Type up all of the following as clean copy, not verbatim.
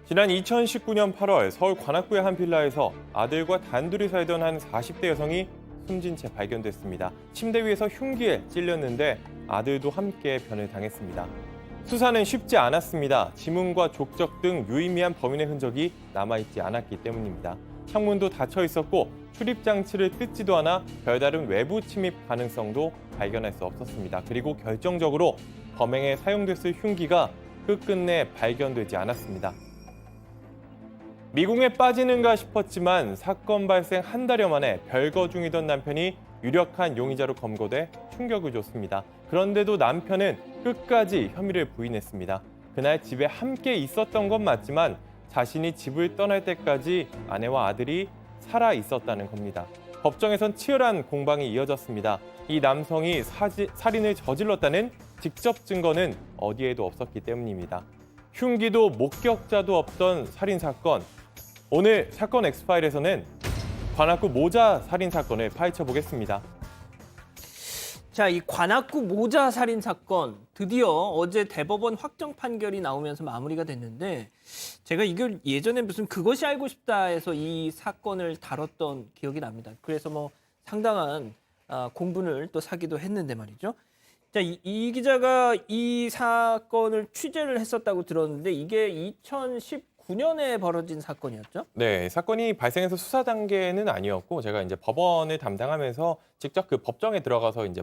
지난 2019년 8월 서울 관악구의 한 빌라에서 아들과 단둘이 살던 한 40대 여성이 숨진 채 발견됐습니다. 침대 위에서 흉기에 찔렸는데 아들도 함께 변을 당했습니다. 수사는 쉽지 않았습니다. 지문과 족적 등 유의미한 범인의 흔적이 남아있지 않았기 때문입니다. 창문도 닫혀 있었고 출입 장치를 뜯지도 않아 별다른 외부 침입 가능성도 발견할 수 없었습니다. 그리고 결정적으로 범행에 사용됐을 흉기가 끝끝내 발견되지 않았습니다. 미궁에 빠지는가 싶었지만 사건 발생 한 달여 만에 별거 중이던 남편이 유력한 용의자로 검거돼 충격을 줬습니다. 그런데도 남편은 끝까지 혐의를 부인했습니다. 그날 집에 함께 있었던 건 맞지만 자신이 집을 떠날 때까지 아내와 아들이 살아 있었다는 겁니다. 법정에선 치열한 공방이 이어졌습니다. 이 남성이 살인을 저질렀다는 직접 증거는 어디에도 없었기 때문입니다. 흉기도 목격자도 없던 살인 사건. 오늘 사건 엑스파일에서는 관악구 모자 살인 사건을 파헤쳐 보겠습니다. 자, 이 관악구 모자 살인 사건 드디어 어제 대법원 확정 판결이 나오면서 마무리가 됐는데 제가 이걸 예전에 무슨 그것이 알고 싶다에서 이 사건을 다뤘던 기억이 납니다. 그래서 뭐 상당한 공분을 또 사기도 했는데 말이죠. 자, 이 기자가 이 사건을 취재를 했었다고 들었는데 이게 2019년에 벌어진 사건이었죠? 네, 사건이 발생해서 수사 단계는 아니었고 제가 이제 법원을 담당하면서 직접 그 법정에 들어가서 이제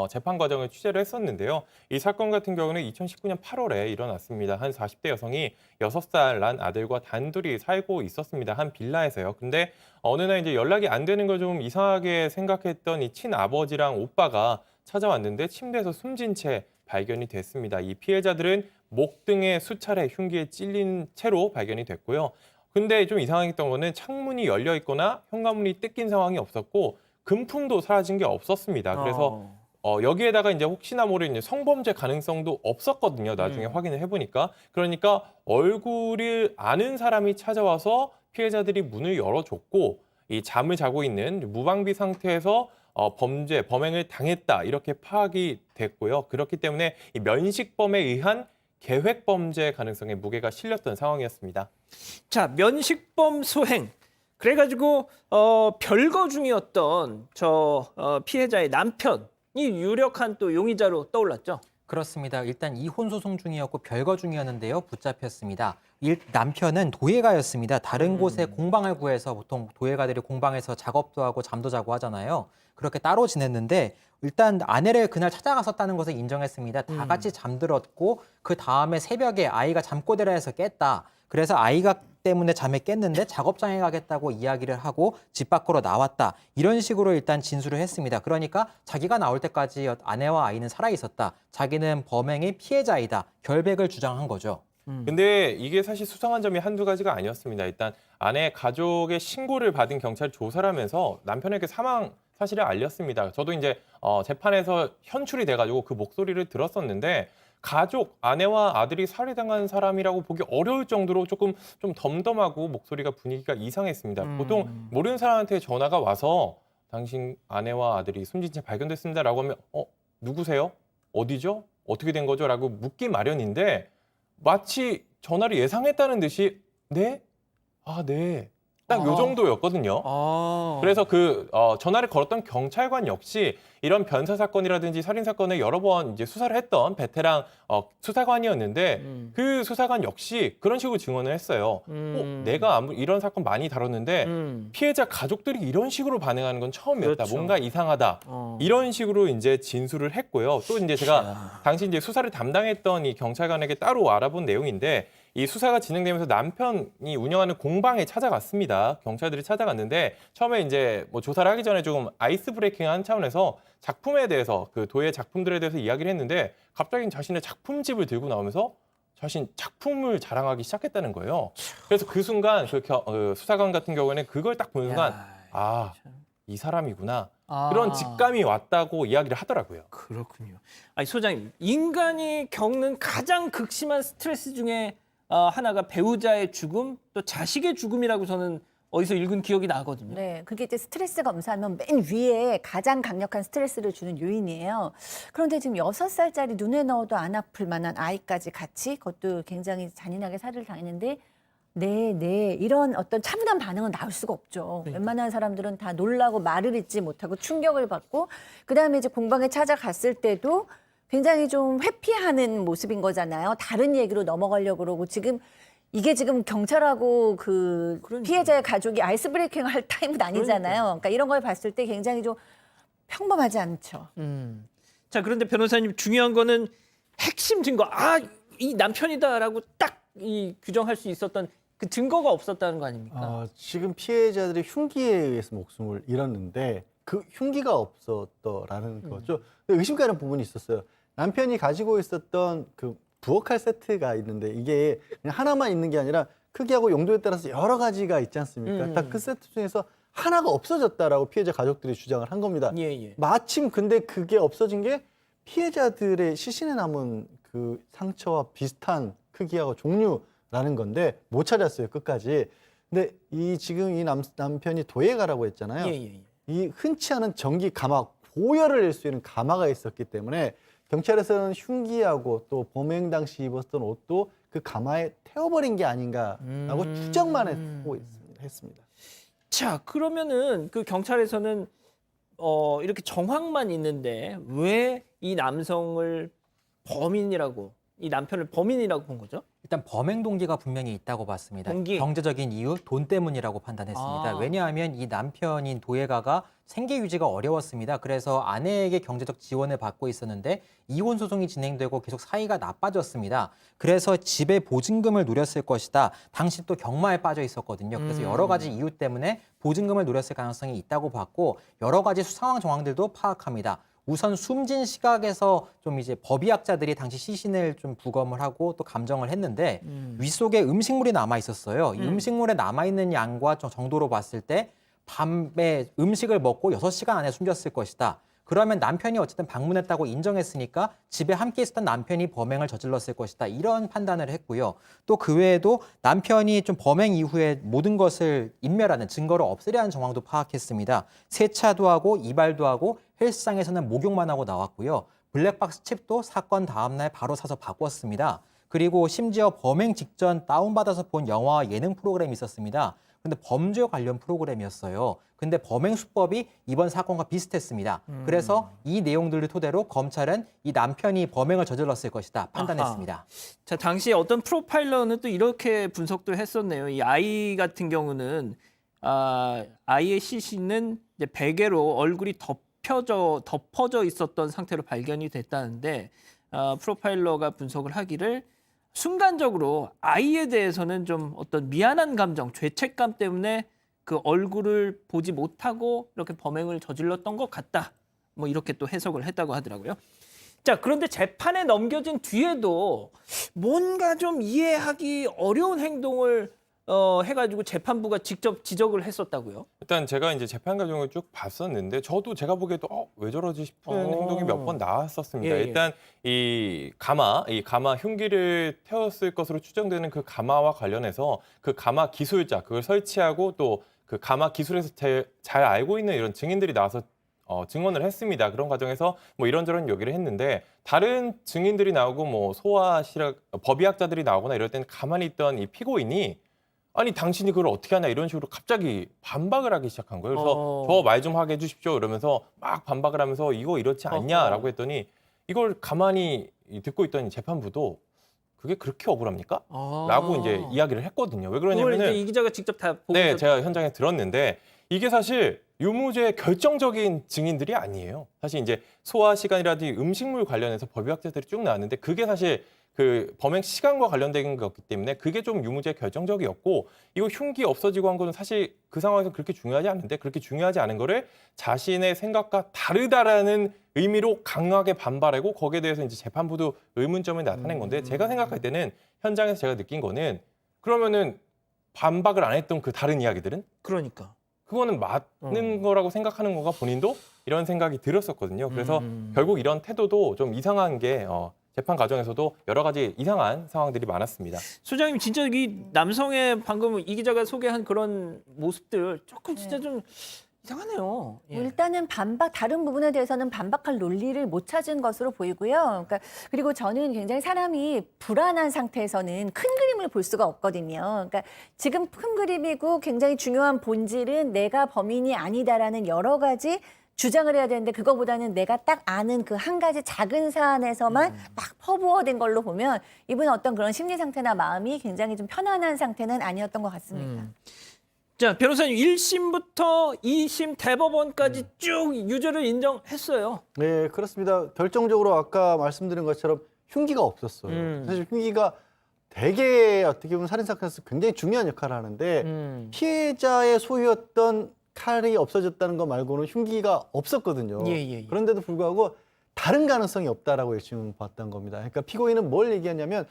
재판 과정을 취재를 했었는데요. 이 사건 같은 경우는 2019년 8월에 일어났습니다. 한 40대 여성이 6살 난 아들과 단둘이 살고 있었습니다. 한 빌라에서요. 근데 어느 날 이제 연락이 안 되는 걸 좀 이상하게 생각했던 이 친아버지랑 오빠가 찾아왔는데 침대에서 숨진 채 발견이 됐습니다. 이 피해자들은 목 등에 수차례 흉기에 찔린 채로 발견이 됐고요. 근데 좀 이상했던 거는 창문이 열려 있거나 현관문이 뜯긴 상황이 없었고 금품도 사라진 게 없었습니다. 그래서 여기에다가 이제 혹시나 모르는 성범죄 가능성도 없었거든요. 나중에 확인을 해보니까. 그러니까 얼굴을 아는 사람이 찾아와서 피해자들이 문을 열어줬고 이 잠을 자고 있는 무방비 상태에서 범행을 당했다 이렇게 파악이 됐고요. 그렇기 때문에 이 면식범에 의한 계획 범죄 가능성에 무게가 실렸던 상황이었습니다. 자, 면식범 소행. 그래가지고 별거 중이었던 피해자의 남편이 유력한 또 용의자로 떠올랐죠. 그렇습니다. 일단 이혼 소송 중이었고 별거 중이었는데요. 붙잡혔습니다. 남편은 도예가였습니다. 다른 곳에 공방을 구해서 보통 도예가들이 공방에서 작업도 하고 잠도 자고 하잖아요. 그렇게 따로 지냈는데 일단 아내를 그날 찾아갔었다는 것을 인정했습니다. 다 같이 잠들었고 그 다음에 새벽에 아이가 잠꼬대를 해서 깼다. 그래서 아이가 때문에 잠에 깼는데 작업장에 가겠다고 이야기를 하고 집 밖으로 나왔다. 이런 식으로 일단 진술을 했습니다. 그러니까 자기가 나올 때까지 아내와 아이는 살아 있었다. 자기는 범행의 피해자이다. 결백을 주장한 거죠. 근데 이게 사실 수상한 점이 한두 가지가 아니었습니다. 일단 아내 가족의 신고를 받은 경찰이 조사를 하면서 남편에게 사망 사실을 알렸습니다. 저도 이제 재판에서 현출이 돼가지고 그 목소리를 들었었는데 가족, 아내와 아들이 살해당한 사람이라고 보기 어려울 정도로 조금 좀 덤덤하고 목소리가 분위기가 이상했습니다. 보통 모르는 사람한테 전화가 와서 당신 아내와 아들이 숨진 채 발견됐습니다라고 하면 누구세요? 어디죠? 어떻게 된 거죠? 라고 묻기 마련인데 마치 전화를 예상했다는 듯이 네? 아, 네. 딱 요 정도였거든요. 그래서 전화를 걸었던 경찰관 역시 이런 변사 사건이라든지 살인 사건을 여러 번 이제 수사를 했던 베테랑 수사관이었는데 그 수사관 역시 그런 식으로 증언을 했어요. 내가 이런 사건 많이 다뤘는데 피해자 가족들이 이런 식으로 반응하는 건 처음이었다. 그렇죠. 뭔가 이상하다. 이런 식으로 이제 진술을 했고요. 또 이제 제가 당시 이제 수사를 담당했던 이 경찰관에게 따로 알아본 내용인데 이 수사가 진행되면서 남편이 운영하는 공방에 찾아갔습니다. 경찰들이 찾아갔는데 처음에 이제 뭐 조사를 하기 전에 조금 아이스 브레이킹한 차원에서 작품에 대해서 그 도예 작품들에 대해서 이야기를 했는데 갑자기 자신의 작품집을 들고 나오면서 자신 작품을 자랑하기 시작했다는 거예요. 그래서 그 순간 수사관 같은 경우에는 그걸 딱 보는 순간 이 사람이구나. 그런 직감이 왔다고 이야기를 하더라고요. 그렇군요. 아니, 소장님, 인간이 겪는 가장 극심한 스트레스 중에 하나가 배우자의 죽음, 또 자식의 죽음이라고 저는 어디서 읽은 기억이 나거든요. 네, 그게 이제 스트레스 검사하면 맨 위에 가장 강력한 스트레스를 주는 요인이에요. 그런데 지금 6살짜리 눈에 넣어도 안 아플 만한 아이까지 같이 그것도 굉장히 잔인하게 살해를 당했는데 네. 이런 어떤 차분한 반응은 나올 수가 없죠. 웬만한 사람들은 다 놀라고 말을 잇지 못하고 충격을 받고 그다음에 이제 공방에 찾아갔을 때도 굉장히 좀 회피하는 모습인 거잖아요. 다른 얘기로 넘어가려고 그러고 이게 지금 경찰하고 그 피해자의 가족이 아이스 브레이킹 할 타임은 아니잖아요. 그러니까 이런 걸 봤을 때 굉장히 좀 평범하지 않죠. 자, 그런데 변호사님 중요한 거는 핵심 증거. 이 남편이다라고 딱 이 규정할 수 있었던 그 증거가 없었다는 거 아닙니까? 지금 피해자들이 흉기에 의해서 목숨을 잃었는데 그 흉기가 없었더라는 거죠. 의심가는 부분이 있었어요. 남편이 가지고 있었던 그 부엌칼 세트가 있는데 이게 그냥 하나만 있는 게 아니라 크기하고 용도에 따라서 여러 가지가 있지 않습니까? 딱 그 세트 중에서 하나가 없어졌다라고 피해자 가족들이 주장을 한 겁니다. 예. 마침 근데 그게 없어진 게 피해자들의 시신에 남은 그 상처와 비슷한 크기하고 종류라는 건데 못 찾았어요, 끝까지. 근데 지금 이 남편이 도예가라고 했잖아요. 예. 이 흔치 않은 전기 가마, 고열을 낼 수 있는 가마가 있었기 때문에 경찰에서는 흉기하고 또 범행 당시 입었던 옷도 그 가마에 태워버린 게 아닌가라고 추정만 했습니다. 자, 그러면은 그 경찰에서는 이렇게 정황만 있는데 왜 이 남성을 이 남편을 범인이라고 본 거죠? 일단 범행 동기가 분명히 있다고 봤습니다. 동기? 경제적인 이유, 돈 때문이라고 판단했습니다. 왜냐하면 이 남편인 도예가가 생계 유지가 어려웠습니다. 그래서 아내에게 경제적 지원을 받고 있었는데 이혼 소송이 진행되고 계속 사이가 나빠졌습니다. 그래서 집에 보증금을 노렸을 것이다. 당시 또 경마에 빠져 있었거든요. 그래서 여러 가지 이유 때문에 보증금을 노렸을 가능성이 있다고 봤고 여러 가지 수상황 정황들도 파악합니다. 우선 숨진 시각에서 좀 이제 법의학자들이 당시 시신을 좀 부검을 하고 또 감정을 했는데 윗속에 음식물이 남아 있었어요. 이 음식물에 남아 있는 양과 정도로 봤을 때 밤에 음식을 먹고 6시간 안에 숨졌을 것이다. 그러면 남편이 어쨌든 방문했다고 인정했으니까 집에 함께 있었던 남편이 범행을 저질렀을 것이다. 이런 판단을 했고요. 또 그 외에도 남편이 좀 범행 이후에 모든 것을 인멸하는 증거를 없애려 하는 정황도 파악했습니다. 세차도 하고 이발도 하고 헬스장에서는 목욕만 하고 나왔고요. 블랙박스 칩도 사건 다음 날 바로 사서 바꿨습니다. 그리고 심지어 범행 직전 다운받아서 본 영화와 예능 프로그램이 있었습니다. 근데 범죄 관련 프로그램이었어요. 근데 범행 수법이 이번 사건과 비슷했습니다. 그래서 이 내용들을 토대로 검찰은 이 남편이 범행을 저질렀을 것이다 판단했습니다. 자, 당시 어떤 프로파일러는 또 이렇게 분석도 했었네요. 이 아이 같은 경우는 아이의 시신은 이제 베개로 얼굴이 덮어져 있었던 상태로 발견이 됐다는데 프로파일러가 분석을 하기를 순간적으로 아이에 대해서는 좀 어떤 미안한 감정, 죄책감 때문에 그 얼굴을 보지 못하고 이렇게 범행을 저질렀던 것 같다. 뭐 이렇게 또 해석을 했다고 하더라고요. 자, 그런데 재판에 넘겨진 뒤에도 뭔가 좀 이해하기 어려운 행동을 해가지고 재판부가 직접 지적을 했었다고요? 일단 제가 이제 재판 과정을 쭉 봤었는데 제가 보기에도 왜 저러지 싶은 행동이 몇 번 나왔었습니다. 예. 일단 이 가마 흉기를 태웠을 것으로 추정되는 그 가마와 관련해서 그 가마 기술자 그걸 설치하고 또 그 가마 기술에서 잘 알고 있는 이런 증인들이 나와서 증언을 했습니다. 그런 과정에서 뭐 이런저런 얘기를 했는데 다른 증인들이 나오고 뭐 법의학자들이 나오거나 이럴 때는 가만히 있던 이 피고인이 아니 당신이 그걸 어떻게 하냐 이런 식으로 갑자기 반박을 하기 시작한 거예요. 그래서 저 말 좀 하게 해주십시오 이러면서 막 반박을 하면서 이거 이렇지 않냐라고 했더니 이걸 가만히 듣고 있던 재판부도 그게 그렇게 억울합니까? 라고 이제 이야기를 했거든요. 왜 그걸 이제 그러냐면은 이 기자가 직접 다 보고 네, 제가 현장에 들었는데 이게 사실 유무죄의 결정적인 증인들이 아니에요. 사실 이제 소화 시간이라든지 음식물 관련해서 법의학자들이 쭉 나왔는데 그게 사실 그 범행 시간과 관련된 거기 때문에 그게 좀 유무죄 결정적이었고 이거 흉기 없어지고 한 거는 사실 그 상황에서 그렇게 중요하지 않은데 그렇게 중요하지 않은 거를 자신의 생각과 다르다라는 의미로 강하게 반발하고 거기에 대해서 이제 재판부도 의문점을 나타낸 건데 제가 생각할 때는 현장에서 제가 느낀 거는 그러면은 반박을 안 했던 그 다른 이야기들은 그러니까 그거는 맞는 거라고 생각하는 거가 본인도 이런 생각이 들었었거든요. 그래서 결국 이런 태도도 좀 이상한 게 재판 과정에서도 여러 가지 이상한 상황들이 많았습니다. 소장님 진짜 이 남성의 방금 이 기자가 소개한 그런 모습들 조금 진짜 좀 이상하네요. 예. 일단은 다른 부분에 대해서는 반박할 논리를 못 찾은 것으로 보이고요. 그러니까 그리고 저는 굉장히 사람이 불안한 상태에서는 큰 그림을 볼 수가 없거든요. 그러니까 지금 큰 그림이고 굉장히 중요한 본질은 내가 범인이 아니다라는 여러 가지 주장을 해야 되는데 그거보다는 내가 딱 아는 그 한 가지 작은 사안에서만 딱 퍼부어된 걸로 보면 이분은 어떤 그런 심리 상태나 마음이 굉장히 좀 편안한 상태는 아니었던 것 같습니다. 자, 변호사님 1심부터 2심 대법원까지 쭉 유죄를 인정했어요. 네, 그렇습니다. 결정적으로 아까 말씀드린 것처럼 흉기가 없었어요. 사실 흉기가 되게 어떻게 보면 살인사건에서 굉장히 중요한 역할을 하는데 피해자의 소유였던 칼이 없어졌다는 것 말고는 흉기가 없었거든요. 예. 그런데도 불구하고 다른 가능성이 없다라고 1심 봤던 겁니다. 그러니까 피고인은 뭘 얘기하냐면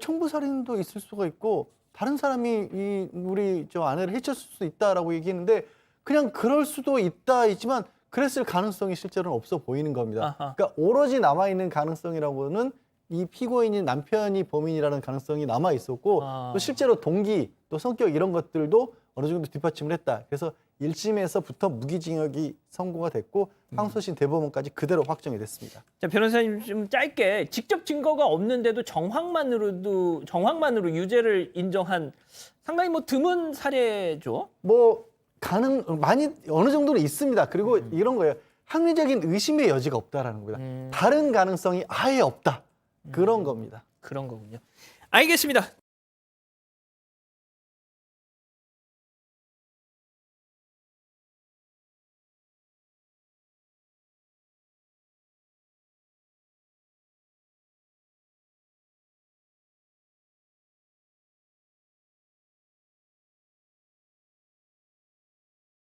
청부살인도 있을 수가 있고 다른 사람이 우리 저 아내를 해쳤을 수도 있다라고 얘기했는데 그냥 그럴 수도 있다이지만 그랬을 가능성이 실제로는 없어 보이는 겁니다. 아하. 그러니까 오로지 남아있는 가능성이라고는 이 피고인인 남편이 범인이라는 가능성이 남아 있었고 또 실제로 동기 또 성격 이런 것들도 어느 정도 뒷받침을 했다. 그래서 1심에서부터 무기징역이 선고가 됐고 항소심 대법원까지 그대로 확정이 됐습니다. 자, 변호사님 좀 짧게 직접 증거가 없는데도 정황만으로 유죄를 인정한 상당히 뭐 드문 사례죠. 많이 어느 정도는 있습니다. 그리고 이런 거예요. 합리적인 의심의 여지가 없다라는 겁니다. 다른 가능성이 아예 없다. 그런 겁니다. 그런 거군요. 알겠습니다.